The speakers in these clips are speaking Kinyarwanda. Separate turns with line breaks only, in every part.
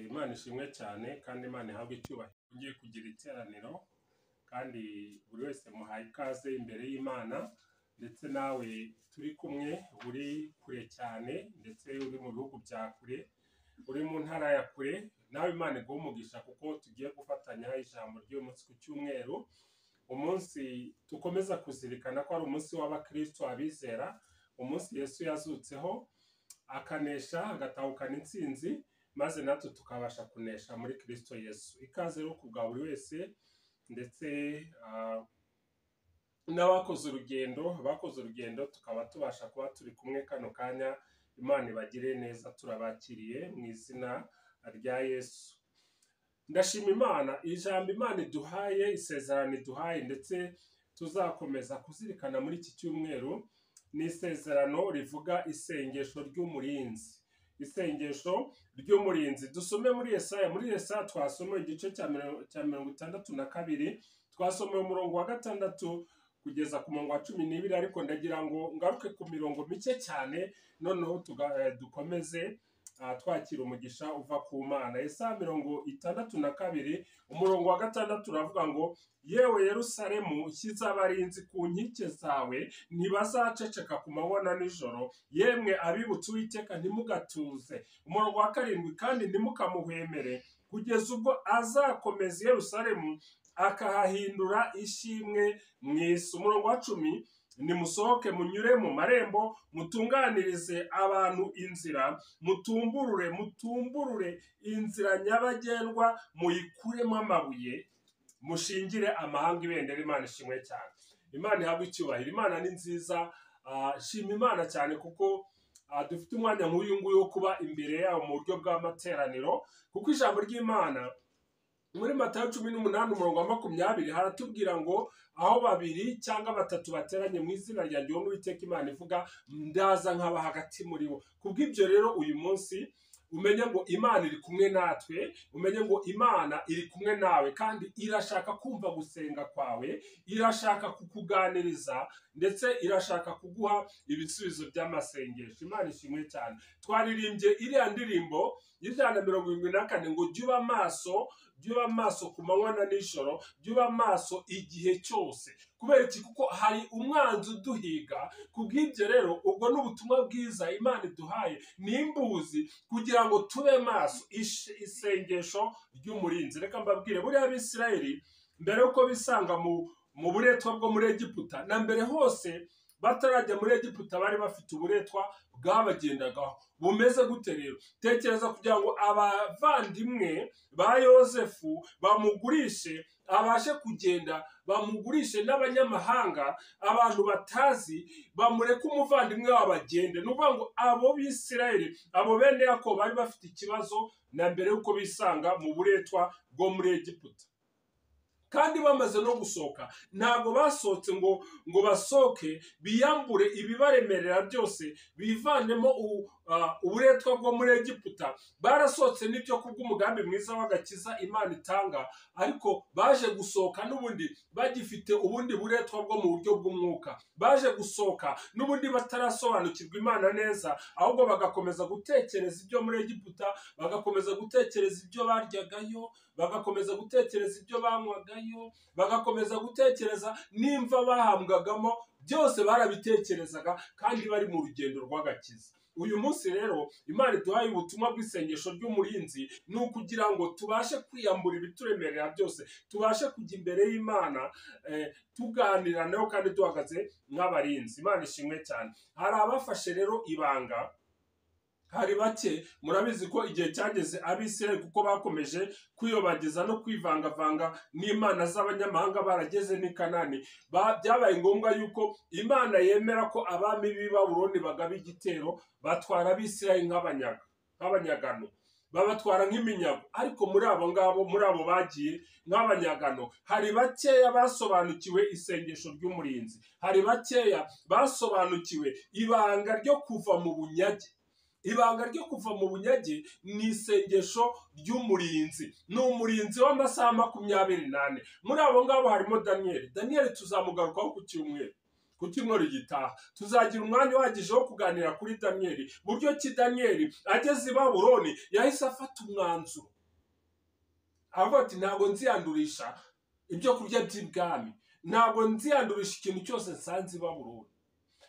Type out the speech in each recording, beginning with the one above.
Imana ishimwe cyane kandi Imana ihabwe icyubahiro. Ngiye kugira iteraniro kandi buri wese muhaye ikaze imbere y'Imana, ndetse nawe turi kumwe uri kure cyane ndetse uri mu bihugu bya kure, uri mu ntara ya kure, nawe Imana iguhe umugisha kuko tugiye gufatanya ijambo ry'umunsi ku cyumweru. Umunsi tukomeza kuzirikana ko ari umunsi w'abakristo abizera, umunsi Yesu yazutseho akanesha agatahukana intsinzi, maze natwe tukabasha kunesha muri Kristo Yesu. Ikaze rero ku bwa buri wese, ndetse n'abakoze urugendo tukaba tubasha kuba turi kumwe kano kanya. Imana ibagire neza, turabakiriye mu izina rya Yesu. Ndashima Imana, ijambo Imana iduhaye, isezerano iduhaye ndetse tuzakomeza kuzirikana muri iki cyumweru, ni isezerano rivuga isengesho ry'umurinzi. Isengesho ry'umurinzi. Dusome muri Yesaya twasomeye igice cya 62, twasomeye umurongo wa 6 kugeza ku murongo wa 12, ariko ndagira ngo ngaruke ku mirongo mike cyane, noneho dukomeze twakira umugisha uva ku Mana. Yesaya 62 umurongo wa 6 uravuga ngo, yewe Yerusalemu ushyize abarinzi ku nkike zawe, ntibazaceceka ku manywa na nijoro, yemwe abibutse Uwiteka ntimugatuze. Umurongo wa 7, kandi ntimukamuhwemere kugeza ubwo azakomeza Yerusalemu akahahindura ishimwe mu isi. Umurongo wa 10, nimusohoke munyure mu marembo, mutunganirize abantu inzira, mutumburure inzira nyabagendwa, muyikuremo amabuye, mushingire amahanga ibendera. Imana ishimwe cyane, Imana ihabwe icyubahiro. Imana ni nziza. Shima Imana cyane kuko dufite umwanya nk'uyu nguyu wo kuba imbere yawo mu buryo bw'amateraniro, kuko ijambo ry'Imana muri Matayo 18 umurongo wa 20 haratubwira ngo, aho 2 cyangwa 3 bateranye mu izina ryanjye, wowe Uwiteka Imana ivuga, ndaza nkaba hagati muri bo. Kubw'ibyo rero uyu munsi umenye ngo Imana iri kumwe natwe, umenye ngo Imana iri kumwe nawe, kandi irashaka kumva gusenga kwawe, irashaka kukuganiriza, ndetse irashaka kuguha ibisubizo by'amasengesho. Imana ishimwe cyane. Twaririmbye iriya ndirimbo y'ijana 74 ngo, jya uba maso ku manywa na nijoro, jya uba maso igihe cyose. Kubera iki? Kuko hari umwanzi uduhiga. Kubw'ibyo rero ubwo n'ubutumwa bwiza Imana iduhaye n'imbuzi kugira ngo tube maso. Isengesho ry'umurinzi. Reka mbabwire, buriya Abisirayeli mbere yuko bisanga mu buretwa bwo muri Egiputa, na mbere hose batarajya muri Egiputa bari bafite uburetwa bwabagendagaho. Bumeze gute rero? Tekereza kugira ngo abavandimwe ba Yosefu bamugurishe, abashe kugenda bamugurishe n'abanyamahanga, abantu batazi, bamureke umuvandimwe wabo agende. Ni ukuvuga ngo abo Bisirayeli, abo bene Yakobo bari bafite ikibazo na mbere yuko bisanga mu buretwa bwo muri Egiputa. Kandi bamaze no gusohoka, ntabwo basohotse ngo basohoke biyambure ibibaremerera byose, bivanemo uburetwa bwo muri Egiputa. Barasohotse n'ibyo kubw'umugambi mwiza w'agakiza Imana itanga, ariko baje gusohoka n'ubundi bagifite ubundi buretwa bwo mu buryo bw'umwuka. Baje gusohoka n'ubundi batarasobanukirwa Imana neza, ahubwo bagakomeza gutekereza ibyo muri Egiputa, bagakomeza gutekereza ibyo baryagayo, bagakomeza gutekereza ibyo banywagayo, bagakomeza gutekereza n'imva bahambwagamo. Byose barabitekerezaga kandi bari mu rugendo rw'agakiza. Uyu munsi rero Imana iduhaye ubutumwa bw'isengesho ry'umurinzi, ni ukugira ngo tubashe kwiyambura ibituremerera byose, tubashe kujya imbere y'Imana tuganira nayo kandi duhagaze nk'abarinzi. Imana ishimwe cyane. Hari abafashe rero ibanga, hari bake. Murabizi ko igihe cyageze Abisirayeli kuko bakomeje kwiyobagiza no kwivangavanga n'imana z'abanyamahanga barageze n'i Kanani, byabaye ngombwa yuko Imana yemera ko abami b'i Babuloni bagaba igitero, batwara Abisirayeli nk'abanyagano, babatwara nk'iminyago. Ariko muri abo bagiye nk'abanyagano, hari bakeya basobanukiwe isengesho ry'umurinzi, hari bakeya basobanukiwe ibanga ryo kuva mu bunyage. Ibanga ryo kuva mu bunyage ni isengesho ry'umurinzi. Ni umurinzi w'amasaha 24. Muri abo ngabo harimo Daniyeli. Daniyeli tuzamugarukaho ku cyumweru. ku cyumweru gitaha tuzagira umwanya uhagije wo kuganira kuri Daniyeli, buryo ki Daniyeli ageze i Babuloni yahise afata umwanzuro avuga ati ntabwo nziyandurisha ibyo kurya by'ibwami, ntabwo nziyandurisha ikintu cyose nsanze i Babuloni.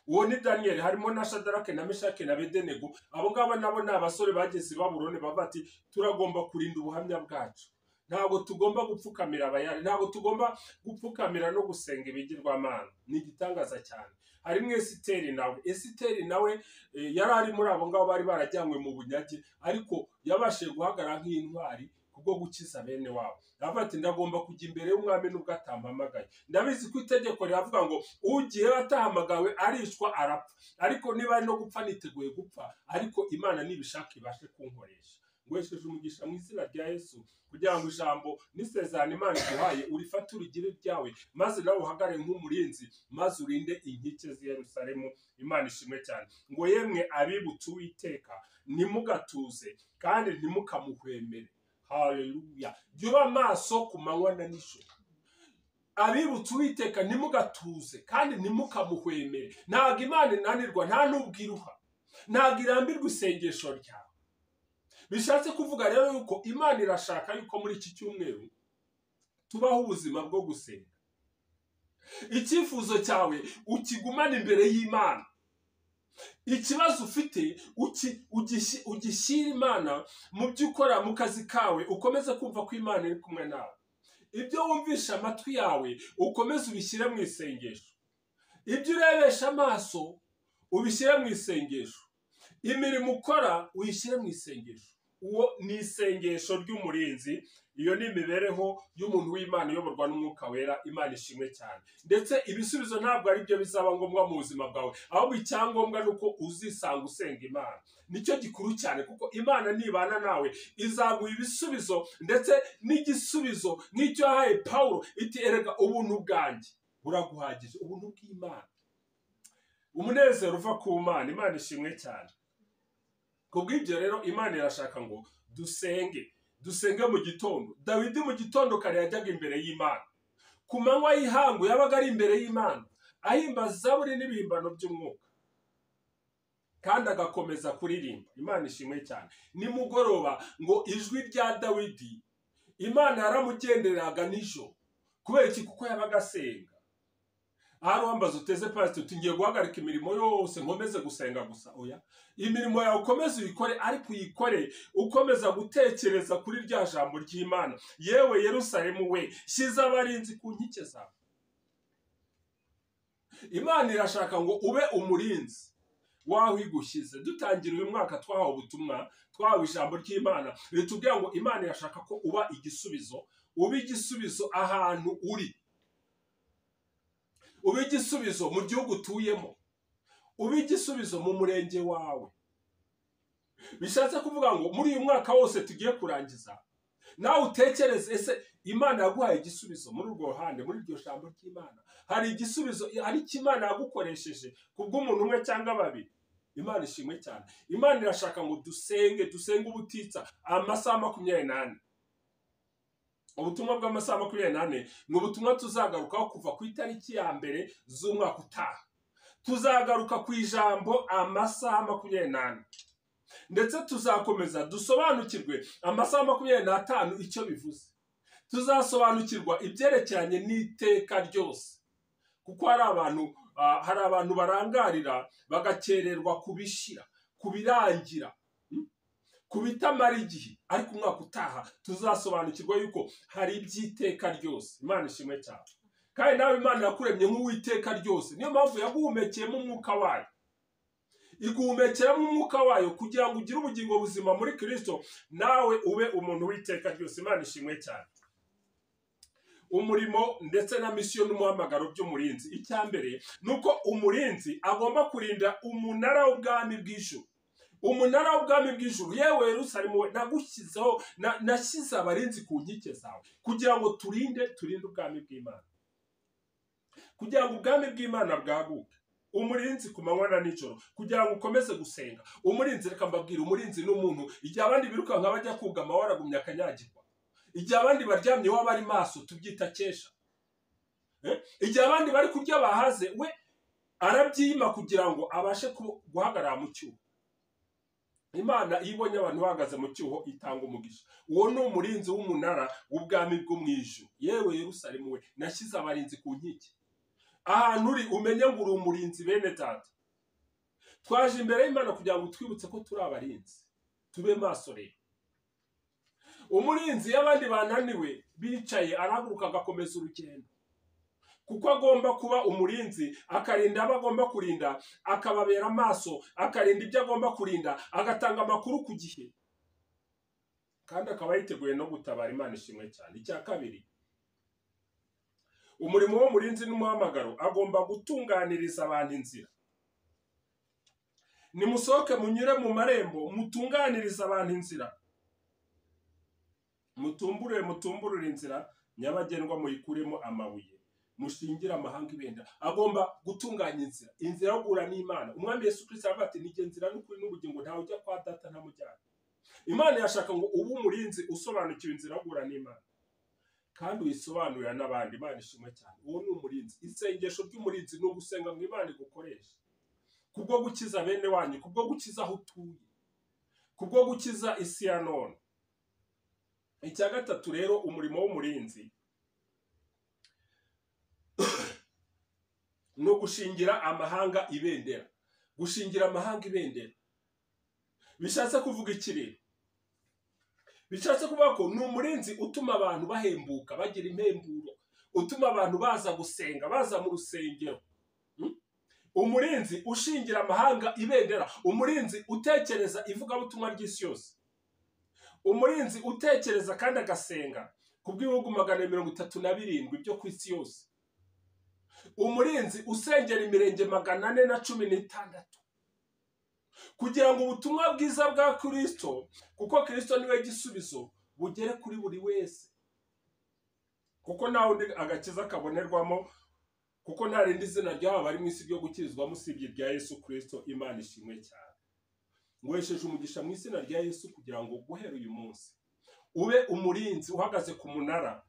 Uwo ni Daniyeli, harimo na Shadarake na Meshake na Abedenego. Abo ngabo nabo ni abasore bageze i Babuloni bavuga ati turagomba kurinda ubuhamya bwacu, ntabwo tugomba gupfukamira abayari, ntabwo tugomba gupfukamira no gusenga ibigirwamana. Ni igitangaza cyane. Harimo Esiteri nawe. Esiteri nawe yari ari muri abo ngabo bari barajyanywe mu bunyage, ariko yabashije guhagarara nk'intwari kubwo gukiza bene wabo. Aravuga ati ndagomba kujya imbere y'umwami nubwo atampamagaye. Ndabizi ko itegeko riravuga ngo ugiye atahamagawe arishwa arapfa, ariko niba ari no gupfa niteguye gupfa, ariko Imana nibishaka ibashe kunkoresha. Ngwesheje umugisha mu izina rya Yesu kugira ngo ijambo n'isezerano Imana iguhaye urifate urigire ryawe, maze nawe uhagarare nk'umurinzi, maze urinde inkike z'i Yerusalemu. Imana ishimwe cyane. Ngo yemwe abibutse Uwiteka nimugatuze kandi ntimukamuhwemere. Haleluya. Jya amaso ku manywa na nijoro. Abibutse Uwiteka ntimugatuze kandi ntimukamuhwemere. Ntabwo Imana inanirwa, nta n'ubwo iruha, ntabwo irambirwa isengesho ryawe. Bishatse kuvuga rero yuko Imana irashaka yuko muri iki cyumweru tubaho ubuzima bwo gusenga. Icyifuzo cyawe ukigumana imbere y'Imana. Ikibazo ufite ugishyira Imana mu byo ukora mu kazi kawe, ukomeze kumva ko Imana iri kumwe nawe. Ibyo wumvisha amatwi yawe ukomeze ubishyire mu isengesho. Ibyo urebesha amaso ubishyire mu isengesho. Imirimo ukora uyishyire mu isengesho. Uwo ni isengesho ry'umurinzi. Iyo ni imibereho y'umuntu w'Imana uyoborwa n'Umwuka Wera. Imana ishimwe cyane. Ndetse ibisubizo ntabwo ari byo bizaba ngombwa mu buzima bwawe, ahubwo icyangombwa ni uko uzisanga usenga Imana. Nicyo gikuru cyane, kuko Imana nibana nawe izaguha ibisubizo, ndetse n'igisubizo nk'icyo yahaye Pawulo iti erega ubuntu bwanjye buraguhagije. Ubuntu bw'Imana, umunezero uva ku Mana. Imana ishimwe cyane. Kubw'ibyo rero Imana irashaka ngo dusenge mu gitondo. Dawidi mu gitondo kare yajyaga imbere y'Imana, ku manywa y'ihangu yabaga ari imbere y'Imana ahimba zaburi n'ibihimbano by'umwuka, kandi agakomeza kuririmba. Imana ishimwe cyane. Nimugoroba ngo ijwi rya Dawidi Imana yaramugendereraga nijoro. Kubera iki? Kuko yabaga asenga. Ahari wambaza uteze pastor uti ngiye guhagarika imirimo yose nkomeze gusenga gusa. Oya, imirimo yawe ukomeze uyikore, ariko uyikore ukomeza gutekereza kuri rya jambo ry'Imana. Yewe Yerusalemu we, shyize abarinzi ku nkike zawe. Imana irashaka ngo ube umurinzi waho igushyize. Dutangira uyu mwaka twahawe ubutumwa, twahawe ijambo ry'Imana ritubwira ngo Imana irashaka ko uba igisubizo. Uba igisubizo ahantu uri, uba igisubizo mu gihugu utuyemo, uba igisubizo mu murenge wawe. Bishatse kuvuga ngo muri uyu mwaka wose tugiye kurangiza, nawe utekereze, ese Imana yaguhaye igisubizo muri urwo ruhande, muri iryo jambo ry'Imana hari igisubizo, hari icyo Imana yagukoresheje kubw'umuntu umwe cyangwa babiri. Imana ishimwe cyane. Imana irashaka ngo dusenge ubutitsa amasaha 24. Ubutumwa bw'amasaha 24 ni ubutumwa tuzagarukaho kuva ku itariki ya mbere z'umwaka utaha. Tuzagaruka ku ijambo amasaha 24, ndetse tuzakomeza dusobanukirwe amasaha 25 icyo bivuze. Tuzasobanukirwa ibyerekeranye n'iteka ryose, kuko hari abantu barangarira bagakererwa kubishira, kubirangira, kubitamara igihe. Ariko umwaka utaha tuzasobanukirwa yuko hari iby'iteka ryose. Imana ishimwe cyane. Kandi nawe Imana yakuremye nk'uwiteka ryose. Niyo mpamvu yaguhumekeyemo umwuka wayo, iguhumekeramo umwuka wayo kugira ngo ugire ubugingo buzima muri Kristo, nawe ube umuntu w'iteka ryose. Imana ishimwe cyane. Umurimo ndetse na misiyo n'umuhamagaro by'umurinzi. Icyambere nuko umurinzi agomba kurinda umunara w'ubwami bw'ijuru. Umunara w'ubwami bw'ijuru. Yewe Yerusalemu we, nagushyizeho, nashyize abarinzi ku nkike zawe kugira ngo turinde ubwami bw'Imana, kugira ngo ubwami bw'Imana bwaguke. Umurinzi ku manywa na nijoro kugira ngo ukomeze gusenga. Umurinzi, reka mbabwire, umurinzi ni umuntu igihe abandi birukanka bajya kugama waragumye akanyagirwa, igihe abandi baryamye waba ari maso, tubyita kesha. Igihe abandi bari kurya bahaze, we arabyima kugira ngo abashe guhagarara mu cyuho. Imana iyo ibonye abantu bahagaze mu cyuho itanga umugisha. Uwo ni umurinzi w'umunara w'ubwami bwo mu ijuru. Yewe Yerusalemu we, nashyize abarinzi ku nkike. Ahantu uri umenye ngo uri umurinzi bene data. Twaje imbere y'Imana kugira ngo twibutse ko turi abarinzi. Tube maso rero. Umurinzi y'abandi bananiwe bicaye arahaguruka agakomeza urugendo. Kuko agomba kuba umurinzi, akarinda abo agomba kurinda, akababera amaso, akarinda ibyo agomba kurinda, agatanga amakuru ku gihe. Kandi akaba yiteguye no gutabara. Imana ishimwe cyane. Icya kabiri, umurimo w'umurinzi n'umuhamagaro agomba gutunganiriza abantu inzira. Nimusohoke munyure mu marembo, mutunganiriza abantu inzira. Mutumburure inzira nyabagendwa, muyikuremo amabuye, mushingire amahanga ibendera. Agomba gutunganya inzira yo guhura n'Imana. Umwami Yesu Kristo aravuga ati nige nzira n'ukuri n'ubugingo, ntawe ujya kwa data ntamujyana. Imana yashaka ngo ube umurinzi usobanukiwe inzira yo guhura n'Imana, kandi uyisobanurira n'abandi. Imana ishimwe cyane. Uwo ni umurinzi. Isengesho ry'umurinzi ni ugusenga ngo Imana igukoreshe kubwo gukiza bene wanyu, kubwo gukiza aho utuye, kubwo gukiza isi ya none. Icya gatatu rero, umurimo w'umurinzi no gushingira amahanga ibendera. Gushingira amahanga ibendera bishatse kuvuga iki rero? Bishatse kuvuga ko ni umurinzi utuma abantu bahembuka, bagira impemburo, utuma abantu baza gusenga, baza mu rusengero. Umurinzi ushingira amahanga ibendera, umurinzi utekereza ivugabutumwa ry'isi yose, umurinzi utekereza kandi agasenga ku bw'ibihugu 137 byo ku isi yose, umurinzi usengera imirenge 416 kugira ngo ubutumwa bwiza bwa Kristo, kuko Kristo niwe gisubizo, bugere kuri buri wese. Kuko nta wundi agakiza kabonerwamo, kuko nta rindi zina ry'aba bari mu isi ryo gukirizwamo usibye irya Yesu Kristo. Imana ishimwe cyane. Ngwesheje umugisha mu izina rya Yesu kugira ngo guhera uyu munsi ube umurinzi uhagaze ku munara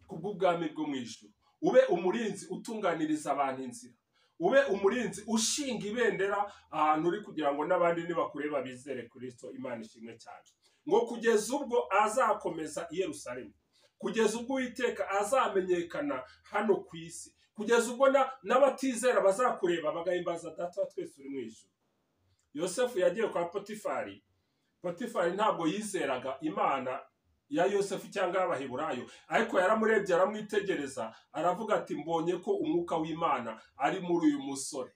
kubw'ubwami bwo mu ijuru. Ube umurinzi utunganiriza abantu inzira. Ube umurinzi ushinga ibendera ahantu uri kugira ngo n'abandi nibakureba bizere Kristo. Imana ishimwe cyane. Ngo kugeza ubwo azakomeza i Yerusalemu, kugeza ubwo Uwiteka azamenyekana hano ku isi, kugeza ubwo n'abatizera bazakureba bagahimbaza Data wa twese uri mu ijuru. Yosefu yagiye kwa Potifari. Potifari ntabwo yizeraga Imana ya Yosefu cyangwa y'Abaheburayo, ariko yaramurebye aramwitegereza, aravuga ati mbonye ko umwuka w'Imana ari muri uyu musore,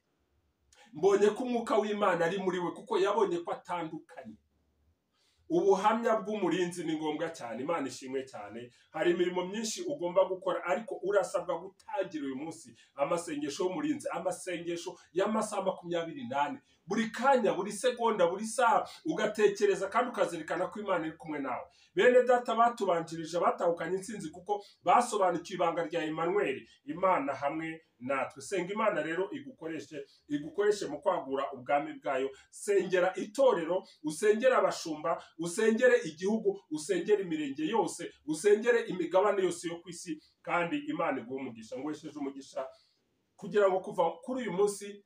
mbonye ko umwuka w'Imana ari muri we, kuko yabonye ko atandukanye. Ubuhamya bw'umurinzi ni ngombwa cyane. Imana ishimwe cyane. Hari imirimo myinshi ugomba gukora, ariko urasabwa gutangira uyu munsi amasengesho y'umurinzi, amasengesho y'amasaha 24, buri kanya, buri segonda, buri saha ugatekereza kandi ukazirikana ko Imana iri kumwe nawe. Bene data batubanjirije batahukanye intsinzi kuko basobanukiwe ibanga rya Emmanuel, Imana hamwe natwe. Senga Imana rero igukoreshe mu kwagura ubwami bwayo. Sengera itorero, usengera abashumba, usengere igihugu, usengere imirenge yose, usengere imigabane yose yo ku isi, kandi Imana iguha umugisha. Ngwesheje umugisha kugira ngo kuva kuri uyu munsi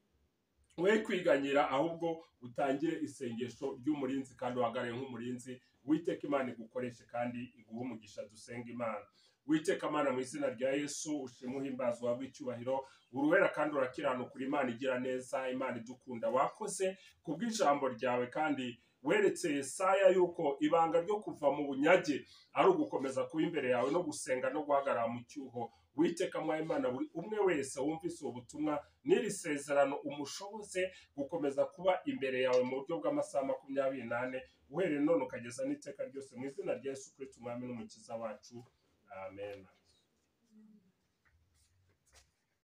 we kwiganyira, ahubwo utangire isengesho ry'umurinzi kandi uhagarare nk'umurinzi. Uwiteka Imana igukoreshe kandi iguha umugisha. Dusenga Imana. Uwiteka Mana, mu izina rya Yesu ushimwe uhimbazwa w'icyubahiro, uruwera kandi urakiranuka, Imana igira neza, Imana idukunda. Wakoze kubw'ijambo ryawe, kandi weretse Yesaya yuko ibanga ryo kuva mu bunyage ari ugukomeza kuba imbere yawe no gusenga no guhagarara mu cyuho. Uwiteka Imana, buri umwe wese wumvise ubutumwa n'iri sezerano umushoboze gukomeza kuba imbere yawe mu buryo bw'amasaha 24, uhereye none ukageza n'iteka ryose, mu izina rya Yesu Kristo umwami n'umukiza wacu. Amen.